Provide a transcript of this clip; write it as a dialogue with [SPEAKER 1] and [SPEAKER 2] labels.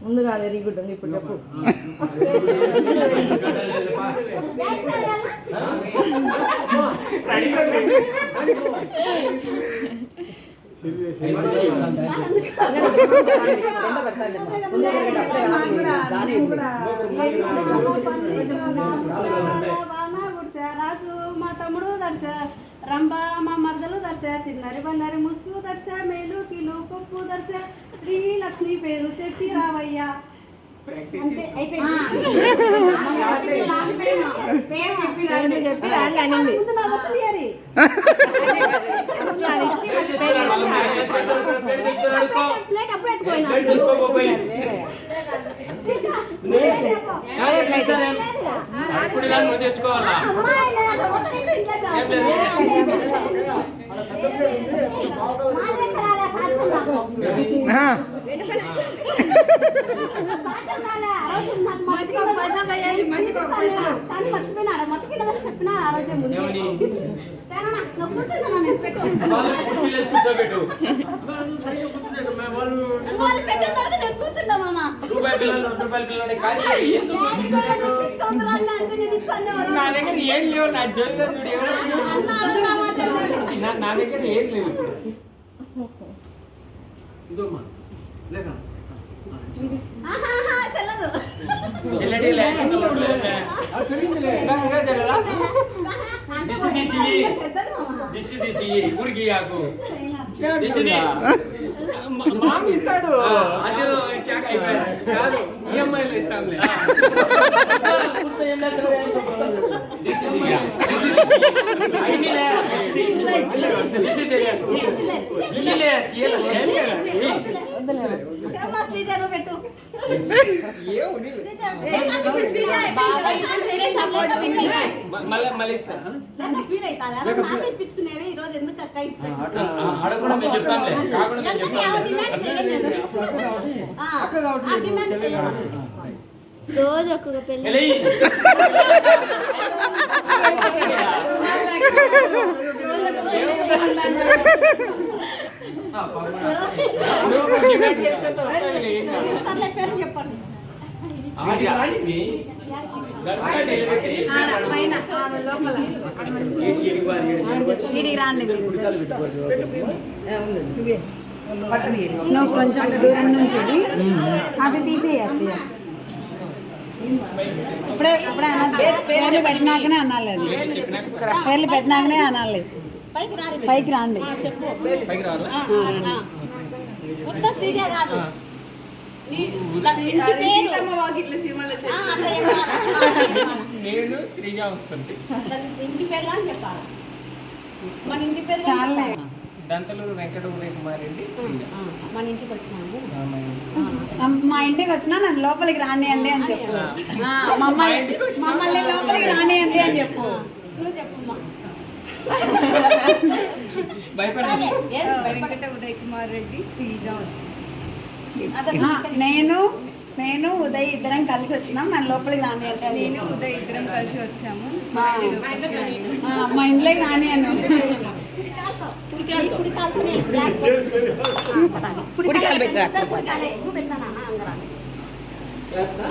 [SPEAKER 1] ముందుగా very good ఉంది ఇప్పుడు చెప్పు
[SPEAKER 2] రాజు మా తమ్ముడు దర్శ రంభ మా మరదలు దర్శ చిన్నరి బండారి ముసుగు దర్శ మేలు కిలో పప్పు దర్శ శ్రీ లక్ష్మి పేరు చెప్పి రావయ్యా అంటే మర్చిపోయినాడు మొత్తం చెప్పిన ఆరోగ్యం కూర్చుంటామా
[SPEAKER 3] నా దగ్గర ఏం లేవు నా జోలిలో నా దగ్గర ఏం లేవు ఇదమ్మా లేక ఊరికి మామ ఇస్తాడు కాదు ఈఎంఐలు ఇస్తాంలే మళ్ళీ ఇస్తాను
[SPEAKER 4] రోజు ఒక్కొక్క పెళ్లి
[SPEAKER 2] చెప్పండి
[SPEAKER 1] నువ్వు కొంచెం దూరం నుంచి అది తీసేయాలి ఇప్పుడే పేర్లు పెట్టినాకనే అనాలి అది పేర్లు పెట్టినాకనే అనాలి పైకి రాండి
[SPEAKER 3] నేను శ్రీజ వస్తుంది
[SPEAKER 2] ఇంటి పేరు అని చెప్పాలి మన ఇంటి పేరు
[SPEAKER 1] చాలా
[SPEAKER 3] దంతలూరు వెంకట ఉదయకుమారెడ్డి
[SPEAKER 2] మన ఇంటికి వచ్చినాము
[SPEAKER 1] మా ఇంటికి వచ్చినా నన్ను లోపలికి రానియండి అని చెప్పు మమ్మల్ని లోపలికి రానియండి అని చెప్పు
[SPEAKER 2] నువ్వు చెప్పమ్మా.
[SPEAKER 3] భయపడాలి.
[SPEAKER 2] ఏం భయపడ-
[SPEAKER 5] వెంకట ఉదయ్ కుమార్ రెడ్డి శ్రీజ వచ్చింది.
[SPEAKER 1] నేను ఉదయ్ ఇద్దరం కలిసి వచ్చినాం మన లోపలికి రాని అంటే
[SPEAKER 5] నేను ఉదయ్ ఇద్దరం కలిసి వచ్చాము.
[SPEAKER 1] మా ఇంట్లోకి రాని అను
[SPEAKER 2] కుడికాలు కుడికాలు గ్లాస్ కుడికాలు పెట్టరా కుడికాలే నువ్వు పెట్టానా అంగరా